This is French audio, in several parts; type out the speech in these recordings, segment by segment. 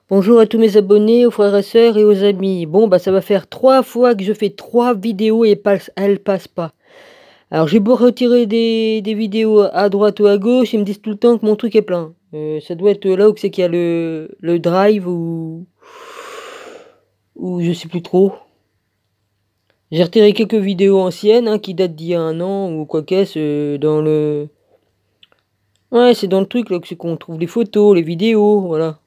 Bonjour à tous mes abonnés, aux frères et sœurs et aux amis. Bon, bah ça va faire 3 fois que je fais 3 vidéos et elles passent pas. Alors j'ai beau retirer des vidéos à droite ou à gauche, ils me disent tout le temps que mon truc est plein. Ça doit être là où c'est qu'il y a le drive ou je sais plus trop. J'ai retiré quelques vidéos anciennes hein, qui datent d'il y a 1 an ou quoi qu'est-ce dans le... Ouais, c'est dans le truc là que c'est qu'on trouve les photos, les vidéos, voilà.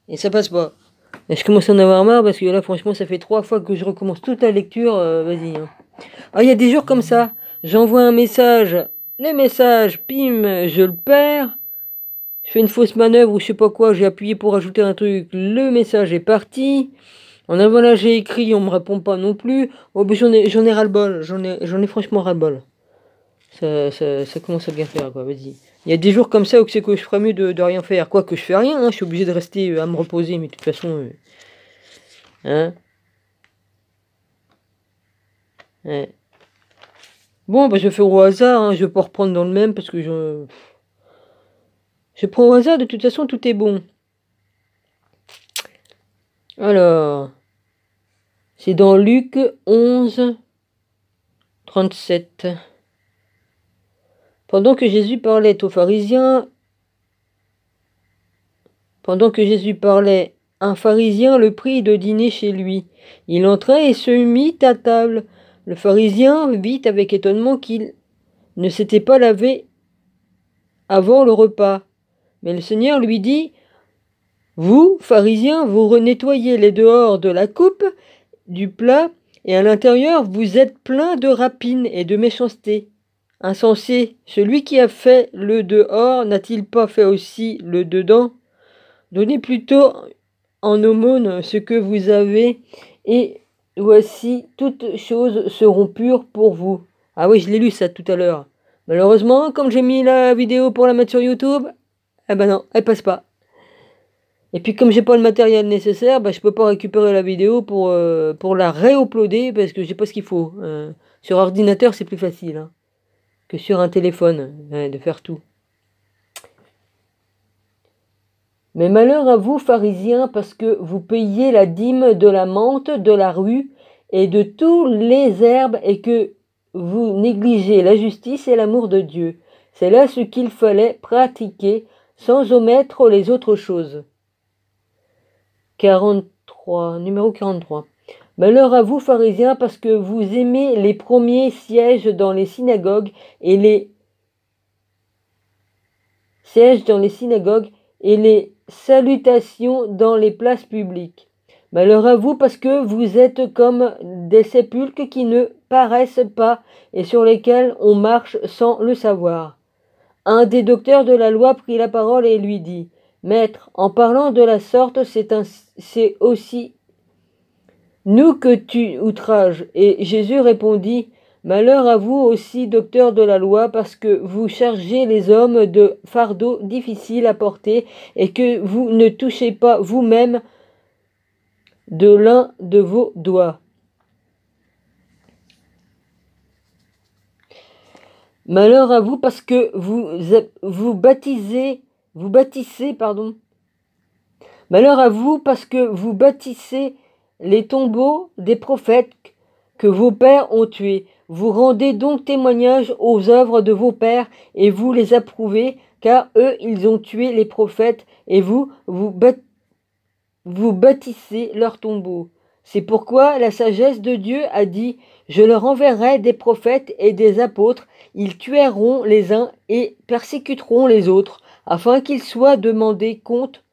Et ça passe pas. Et je commence à en avoir marre parce que là, franchement, ça fait 3 fois que je recommence toute la lecture. Vas-y. Hein. Ah, il y a des jours comme ça. J'envoie un message. Les messages, pim, je le perds. Je fais une fausse manœuvre ou je sais pas quoi. J'ai appuyé pour ajouter un truc. Le message est parti. En avant là, j'ai écrit, on me répond pas non plus. Oh, ben j'en ai ras-le-bol. J'en ai franchement ras-le-bol. Ça commence à bien faire, quoi. Vas-y. Il y a des jours comme ça où c'est que je ferais mieux de rien faire. Quoi que je fais rien, hein. Je suis obligé de rester à me reposer, mais de toute façon. Hein. Ouais. Bon, bah, je fais au hasard, hein. Je vais pas reprendre dans le même parce que je prends au hasard, de toute façon, tout est bon. Alors, c'est dans Luc 11, 37. Pendant que Jésus parlait aux pharisiens, un pharisien le prit de dîner chez lui. Il entra et se mit à table. Le pharisien vit avec étonnement qu'il ne s'était pas lavé avant le repas. Mais le Seigneur lui dit: Vous, pharisiens, vous nettoyez les dehors de la coupe, du plat, et à l'intérieur vous êtes plein de rapine et de méchanceté. Insensé, celui qui a fait le dehors n'a-t-il pas fait aussi le dedans? Donnez plutôt en aumône ce que vous avez, et voici toutes choses seront pures pour vous. Ah oui, je l'ai lu ça tout à l'heure. Malheureusement, comme j'ai mis la vidéo pour la mettre sur YouTube, eh ben non, elle passe pas. Et puis comme j'ai pas le matériel nécessaire, bah, je peux pas récupérer la vidéo pour la réuploader parce que j'ai pas ce qu'il faut. Sur ordinateur, c'est plus facile hein, que sur un téléphone de faire tout. Mais malheur à vous, pharisiens, parce que vous payez la dîme de la menthe, de la rue et de tous les herbes et que vous négligez la justice et l'amour de Dieu. C'est là ce qu'il fallait pratiquer sans omettre les autres choses. 43, numéro 43. Malheur à vous, pharisiens, parce que vous aimez les premiers sièges dans les synagogues et les salutations dans les places publiques. Malheur à vous, parce que vous êtes comme des sépulcres qui ne paraissent pas et sur lesquels on marche sans le savoir. Un des docteurs de la loi prit la parole et lui dit: Maître, en parlant de la sorte, c'est aussi nous que tu outrages. Et Jésus répondit: Malheur à vous aussi, docteurs de la loi, parce que vous chargez les hommes de fardeaux difficiles à porter et que vous ne touchez pas vous-même de l'un de vos doigts. Malheur à vous parce que vous bâtissez, Malheur à vous parce que vous bâtissez les tombeaux des prophètes que vos pères ont tués. Vous rendez donc témoignage aux œuvres de vos pères et vous les approuvez, car eux, ils ont tué les prophètes et vous bâtissez leurs tombeaux. C'est pourquoi la sagesse de Dieu a dit: Je leur enverrai des prophètes et des apôtres, ils tueront les uns et persécuteront les autres, afin qu'ils soient demandés compte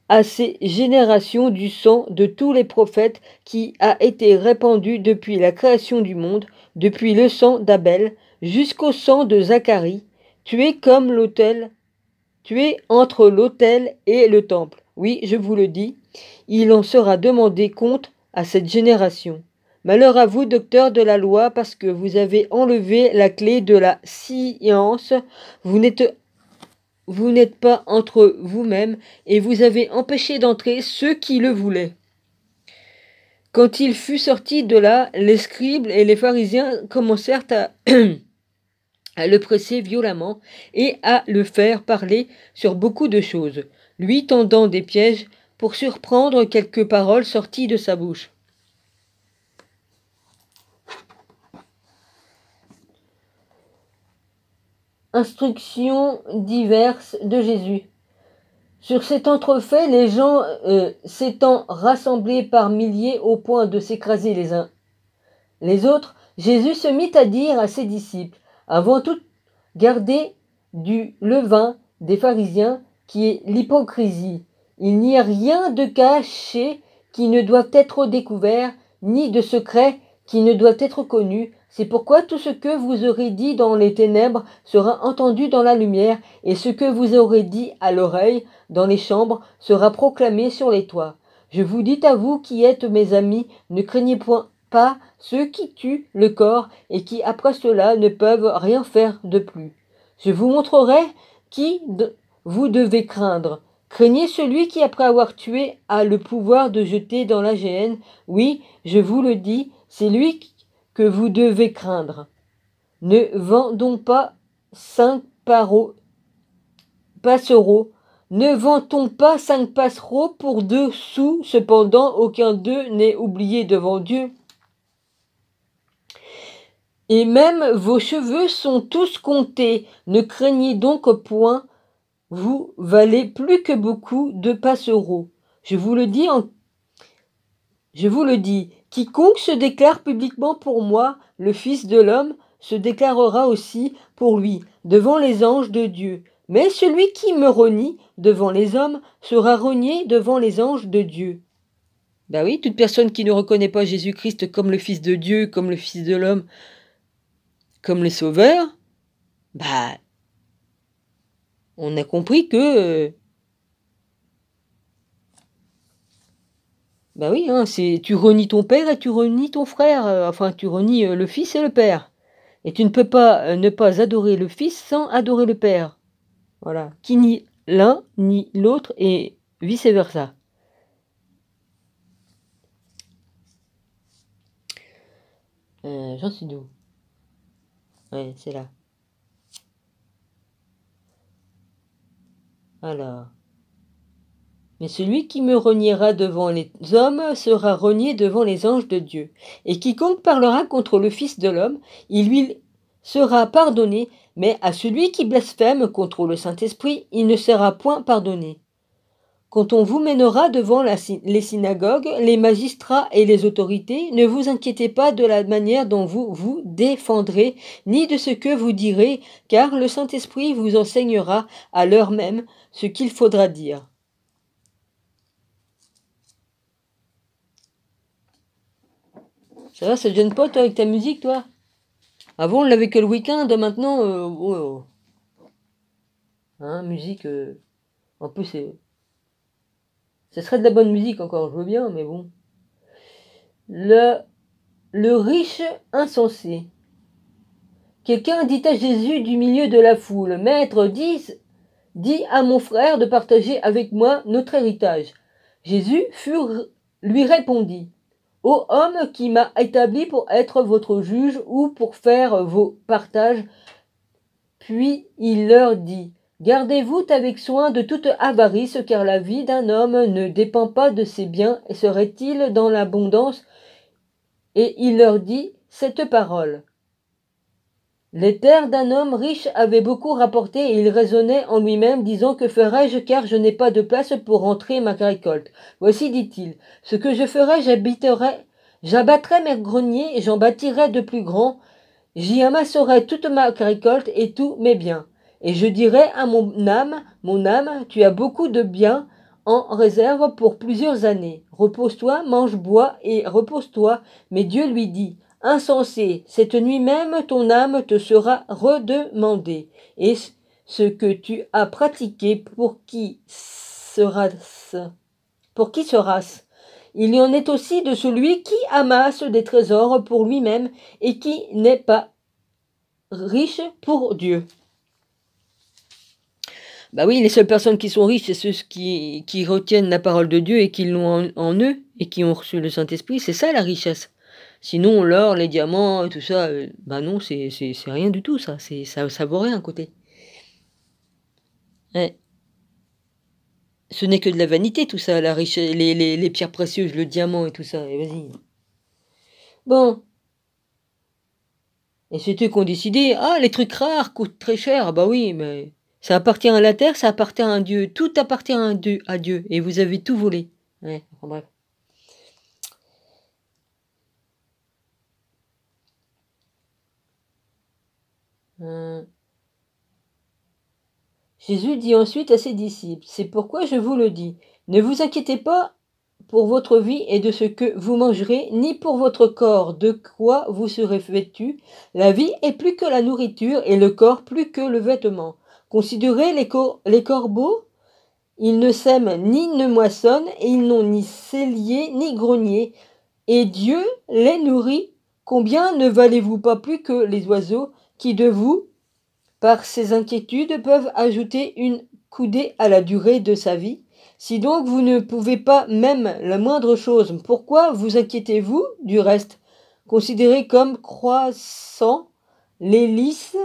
à ces générations du sang de tous les prophètes qui a été répandu depuis la création du monde, depuis le sang d'Abel jusqu'au sang de Zacharie, tué entre l'autel et le temple. Oui, je vous le dis, il en sera demandé compte à cette génération. Malheur à vous, docteurs de la loi, parce que vous avez enlevé la clé de la science. Vous n'êtes pas entre vous-mêmes et vous avez empêché d'entrer ceux qui le voulaient. Quand il fut sorti de là, les scribes et les pharisiens commencèrent à à le presser violemment et à le faire parler sur beaucoup de choses, lui tendant des pièges pour surprendre quelques paroles sorties de sa bouche. Instructions diverses de Jésus. Sur cet entrefait, les gens s'étant rassemblés par milliers au point de s'écraser les uns les autres, Jésus se mit à dire à ses disciples, avant tout, gardez du levain des pharisiens qui est l'hypocrisie. Il n'y a rien de caché qui ne doive être découvert, ni de secret qui ne doit être connu. C'est pourquoi tout ce que vous aurez dit dans les ténèbres sera entendu dans la lumière, et ce que vous aurez dit à l'oreille dans les chambres sera proclamé sur les toits. Je vous dis à vous qui êtes mes amis, ne craignez point pas ceux qui tuent le corps et qui après cela ne peuvent rien faire de plus. Je vous montrerai qui vous devez craindre. Craignez celui qui après avoir tué a le pouvoir de jeter dans la géhenne. Oui, je vous le dis, c'est lui que vous devez craindre. Ne vendons pas 5 passereaux. Ne vantons pas 5 passereaux pour 2 sous, cependant aucun d'eux n'est oublié devant Dieu. Et même vos cheveux sont tous comptés. Ne craignez donc point, vous valez plus que beaucoup de passereaux. Je vous le dis, quiconque se déclare publiquement pour moi, le Fils de l'homme, se déclarera aussi pour lui, devant les anges de Dieu. Mais celui qui me renie devant les hommes sera renié devant les anges de Dieu. Ben oui, toute personne qui ne reconnaît pas Jésus-Christ comme le Fils de Dieu, comme le Fils de l'homme, comme les sauveurs, bah, on a compris que, bah oui, hein, tu renies ton père et tu renies ton frère, enfin tu renies le fils et le père. Et tu ne peux pas ne pas adorer le fils sans adorer le père. Voilà, qui ni l'un ni l'autre et vice versa. J'en suis d'où? Ouais, c'est là. Alors. Mais celui qui me reniera devant les hommes sera renié devant les anges de Dieu. Et quiconque parlera contre le Fils de l'homme, il lui sera pardonné, mais à celui qui blasphème contre le Saint-Esprit, il ne sera point pardonné. Quand on vous mènera devant les synagogues, les magistrats et les autorités, ne vous inquiétez pas de la manière dont vous vous défendrez, ni de ce que vous direz, car le Saint-Esprit vous enseignera à l'heure même ce qu'il faudra dire. Ça va, ça te gêne pas, toi, avec ta musique, toi? Avant, on l'avait que le week-end, maintenant, hein, musique, en plus, ce serait de la bonne musique encore, je veux bien, mais bon. Le riche insensé. Quelqu'un dit à Jésus du milieu de la foule, Maître, dis à mon frère de partager avec moi notre héritage. Jésus lui répondit, Ô homme qui m'a établi pour être votre juge ou pour faire vos partages. Puis il leur dit, Gardez-vous avec soin de toute avarice, car la vie d'un homme ne dépend pas de ses biens, et serait-il dans l'abondance? Et il leur dit cette parole. Les terres d'un homme riche avaient beaucoup rapporté, et il raisonnait en lui-même, disant, Que ferai-je, car je n'ai pas de place pour rentrer ma récolte? Voici, dit-il, ce que je ferai, j'abattrai mes greniers, et j'en bâtirai de plus grands, j'y amasserai toute ma récolte et tous mes biens. Et je dirai à mon âme, tu as beaucoup de biens en réserve pour plusieurs années. Repose-toi, mange, bois et repose-toi. Mais Dieu lui dit, Insensé, cette nuit même ton âme te sera redemandée. Et ce que tu as pratiqué, pour qui sera-ce? Il y en est aussi de celui qui amasse des trésors pour lui-même et qui n'est pas riche pour Dieu. Bah oui, les seules personnes qui sont riches, c'est ceux qui retiennent la parole de Dieu et qui l'ont en eux et qui ont reçu le Saint-Esprit. C'est ça la richesse. Sinon, l'or, les diamants, tout ça, bah non, c'est rien du tout, ça. Ça vaut rien à côté. Ouais. Ce n'est que de la vanité, tout ça, la richesse, les pierres précieuses, le diamant et tout ça. Et vas-y. Bon. Et c'est eux qui ont décidé, ah, les trucs rares coûtent très cher. Ah bah oui, mais ça appartient à la terre, ça appartient à Dieu. Tout appartient à Dieu. Et vous avez tout volé. Ouais, enfin, bref. Jésus dit ensuite à ses disciples, c'est pourquoi je vous le dis, ne vous inquiétez pas pour votre vie et de ce que vous mangerez, ni pour votre corps, de quoi vous serez vêtus. La vie est plus que la nourriture et le corps plus que le vêtement. Considérez les corbeaux, ils ne sèment ni ne moissonnent, et ils n'ont ni cellier ni grenier, et Dieu les nourrit. Combien ne valez-vous pas plus que les oiseaux qui de vous, par ses inquiétudes, peuvent ajouter une coudée à la durée de sa vie? Si donc vous ne pouvez pas même la moindre chose, pourquoi vous inquiétez-vous du reste? Considérez comme croissant les lys,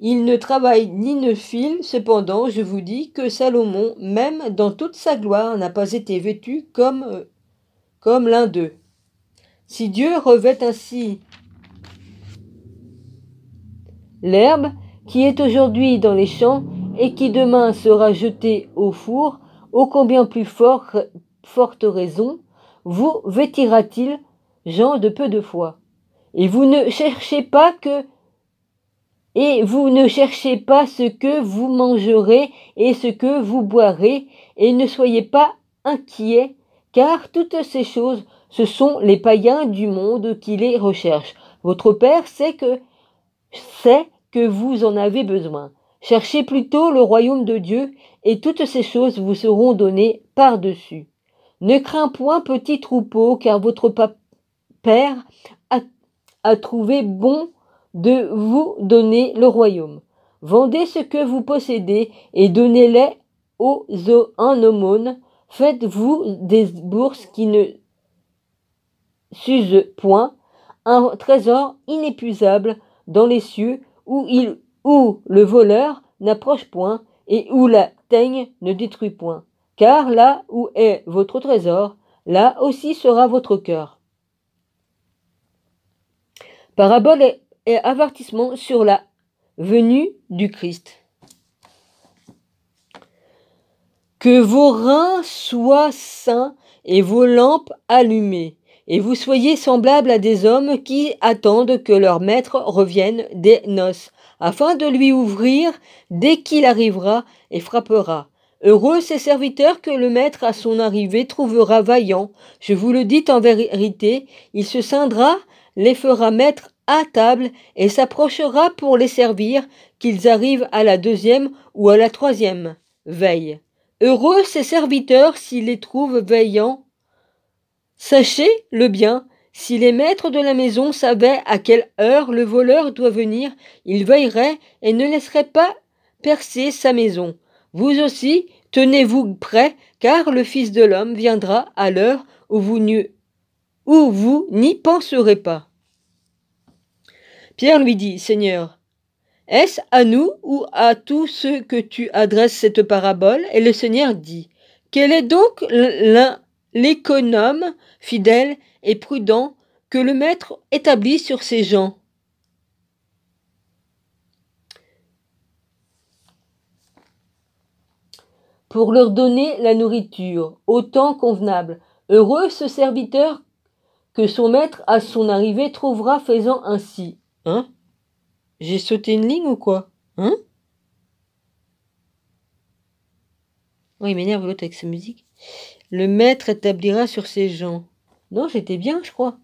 ils ne travaillent ni ne filent, cependant je vous dis que Salomon, même dans toute sa gloire, n'a pas été vêtu comme l'un d'eux. Si Dieu revêt ainsi l'herbe, qui est aujourd'hui dans les champs et qui demain sera jetée au four, ô combien plus forte raison vous vêtira-t-il, gens de peu de foi. Et vous ne cherchez pas ce que vous mangerez et ce que vous boirez, et ne soyez pas inquiets, car toutes ces choses, ce sont les païens du monde qui les recherchent. Votre Père sait que vous en avez besoin. Cherchez plutôt le royaume de Dieu, et toutes ces choses vous seront données par-dessus. Ne crains point, petit troupeau, car votre Père a trouvé bon de vous donner le royaume. Vendez ce que vous possédez et donnez-les en aumône. Faites-vous des bourses qui ne s'usent point, un trésor inépuisable dans les cieux, où le voleur n'approche point et où la teigne ne détruit point. Car là où est votre trésor, là aussi sera votre cœur. Parabole et avertissement sur la venue du Christ. Que vos reins soient sains et vos lampes allumées, et vous soyez semblables à des hommes qui attendent que leur maître revienne des noces, afin de lui ouvrir dès qu'il arrivera et frappera. Heureux ces serviteurs que le maître à son arrivée trouvera vaillants. Je vous le dis en vérité, il se scindra, les fera mettre à table et s'approchera pour les servir, qu'ils arrivent à la 2e ou à la 3e veille. Heureux ces serviteurs s'ils les trouvent veillants. Sachez le bien, si les maîtres de la maison savaient à quelle heure le voleur doit venir, ils veilleraient et ne laisseraient pas percer sa maison. Vous aussi, tenez-vous prêts, car le Fils de l'homme viendra à l'heure où vous n'y penserez pas. Pierre lui dit, Seigneur, est-ce à nous ou à tous ceux que tu adresses cette parabole? Et le Seigneur dit, quel est donc l'économe fidèle et prudent que le maître établit sur ses gens? Pour leur donner la nourriture au temps convenable. Heureux ce serviteur que son maître à son arrivée trouvera faisant ainsi. Hein? J'ai sauté une ligne ou quoi? Hein? Oh, il m'énerve l'autre avec sa musique. Le maître établira sur ses gens. Non, j'étais bien, je crois.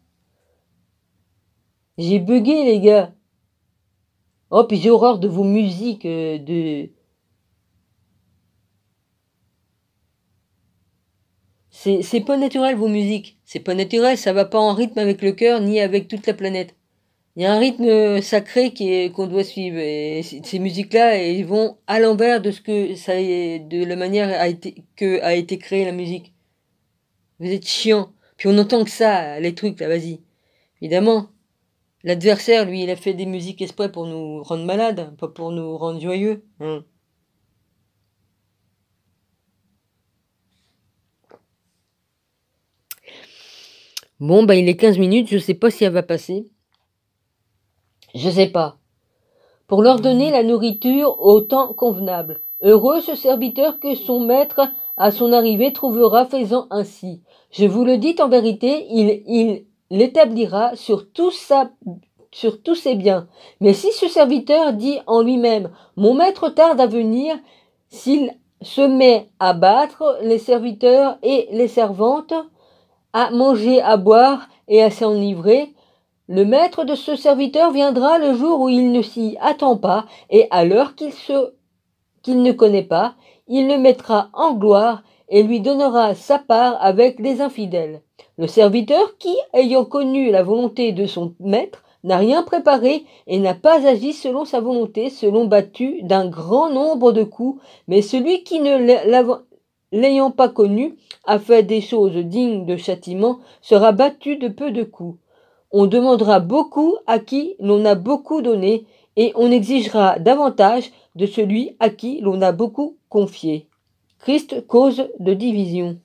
J'ai bugué, les gars. Oh, puis j'ai horreur de vos musiques, C'est pas naturel, vos musiques. C'est pas naturel, ça va pas en rythme avec le cœur, ni avec toute la planète. Il y a un rythme sacré qu'on doit suivre. Et ces musiques-là, ils vont à l'envers de ce que ça est, de la manière que a été créée la musique. Vous êtes chiant. Puis on entend que ça, les trucs là, vas-y. évidemment. L'adversaire, lui, il a fait des musiques exprès pour nous rendre malades, pas pour nous rendre joyeux. Hein. Bon, bah il est 15 minutes, je sais pas si elle va passer. Je sais pas. Pour leur donner la nourriture au temps convenable. Heureux ce serviteur que son maître, à son arrivée, trouvera faisant ainsi. Je vous le dis en vérité, il l'établira sur tous ses biens. Mais si ce serviteur dit en lui-même, mon maître tarde à venir, s'il se met à battre les serviteurs et les servantes, à manger, à boire et à s'enivrer, le maître de ce serviteur viendra le jour où il ne s'y attend pas, et à l'heure qu'il ne connaît pas, il le mettra en gloire et lui donnera sa part avec les infidèles. Le serviteur qui, ayant connu la volonté de son maître, n'a rien préparé et n'a pas agi selon sa volonté, selon battu d'un grand nombre de coups, mais celui qui l'ayant pas connu, a fait des choses dignes de châtiment, sera battu de peu de coups. On demandera beaucoup à qui l'on a beaucoup donné, et on exigera davantage de celui à qui l'on a beaucoup confié. Christ, cause de division.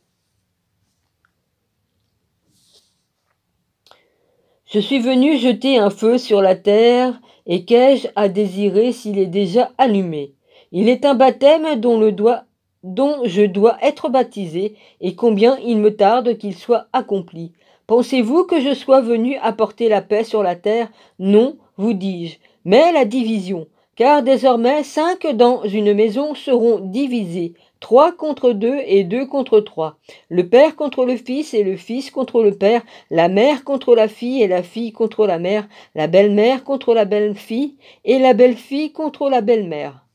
Je suis venu jeter un feu sur la terre, et qu'ai-je à désirer s'il est déjà allumé? Il est un baptême dont je dois être baptisé, et combien il me tarde qu'il soit accompli. Pensez-vous que je sois venu apporter la paix sur la terre? Non, vous dis-je, mais la division. Car désormais 5 dans une maison seront divisés, 3 contre 2 et 2 contre 3. Le père contre le fils et le fils contre le père, la mère contre la fille et la fille contre la mère, la belle-mère contre la belle-fille et la belle-fille contre la belle-mère.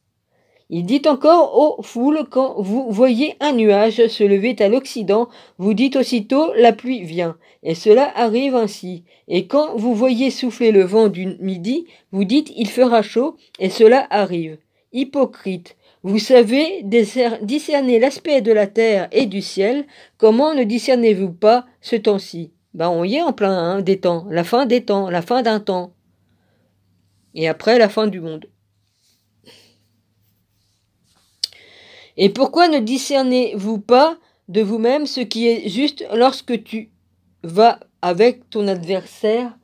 Il dit encore aux foules, quand vous voyez un nuage se lever à l'Occident, vous dites aussitôt la pluie vient, et cela arrive ainsi. Et quand vous voyez souffler le vent du midi, vous dites il fera chaud, et cela arrive. Hypocrite, vous savez discerner l'aspect de la terre et du ciel, comment ne discernez-vous pas ce temps-ci? On y est en plein des temps, la fin d'un temps, et après la fin du monde. Et pourquoi ne discernez-vous pas de vous-même ce qui est juste lorsque tu vas avec ton adversaire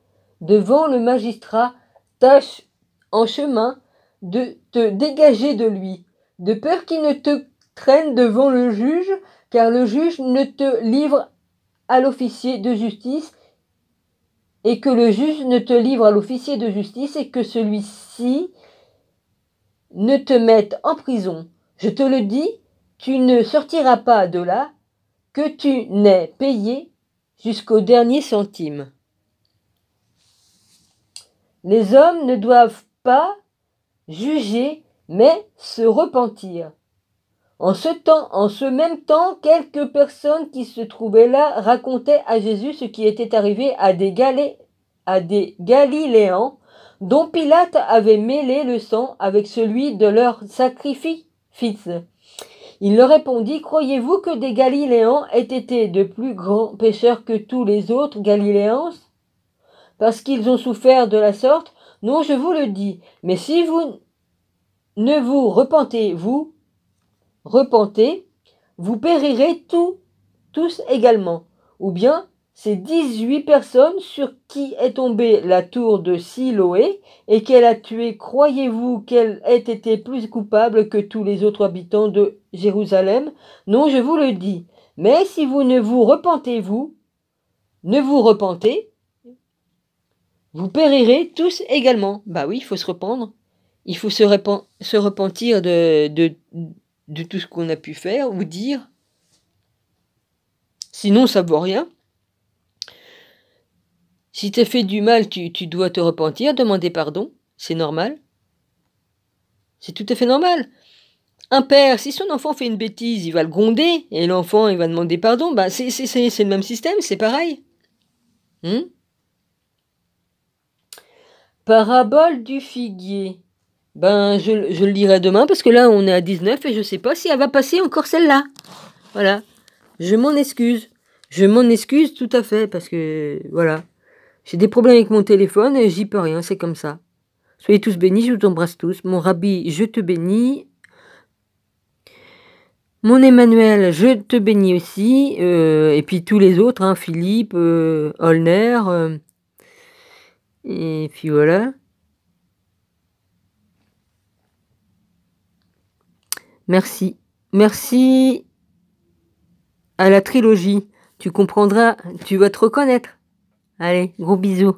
devant le magistrat, tâche en chemin de te dégager de lui, de peur qu'il ne te traîne devant le juge, car le juge ne te livre à l'officier de justice, et que le juge ne te livre à l'officier de justice, et que celui-ci ne te mette en prison. Je te le dis, tu ne sortiras pas de là que tu n'aies payé jusqu'au dernier centime. Les hommes ne doivent pas juger, mais se repentir. En ce même temps, quelques personnes qui se trouvaient là racontaient à Jésus ce qui était arrivé à des Galiléens, dont Pilate avait mêlé le sang avec celui de leur sacrifice. Il leur répondit, croyez-vous que des Galiléens aient été de plus grands pécheurs que tous les autres Galiléens, parce qu'ils ont souffert de la sorte? Non, je vous le dis, mais si vous ne vous repentez, vous périrez tous également. Ou bien, ces 18 personnes sur qui est tombée la tour de Siloé et qu'elle a tué, croyez-vous qu'elle ait été plus coupable que tous les autres habitants de Jérusalem? Non, je vous le dis. Mais si vous ne vous repentez, vous périrez tous également. Bah oui, il faut se rependre. Il faut se repentir de tout ce qu'on a pu faire ou dire. Sinon, ça vaut rien. Si tu as fait du mal, tu dois te repentir, demander pardon. C'est normal. C'est tout à fait normal. Un père, si son enfant fait une bêtise, il va le gronder, et l'enfant, il va demander pardon. C'est le même système, c'est pareil. Parabole du figuier. Je le lirai demain, parce que là, on est à 19, et je sais pas si elle va passer encore celle-là. Voilà. Je m'en excuse. Je m'en excuse tout à fait, parce que, voilà. J'ai des problèmes avec mon téléphone et j'y peux rien, c'est comme ça. Soyez tous bénis, je vous embrasse tous. Mon Rabbi, je te bénis. Mon Emmanuel, je te bénis aussi. Et puis tous les autres, hein, Philippe, Holner. Et puis voilà. Merci. Merci à la trilogie. Tu comprendras, tu vas te reconnaître. Allez, gros bisous.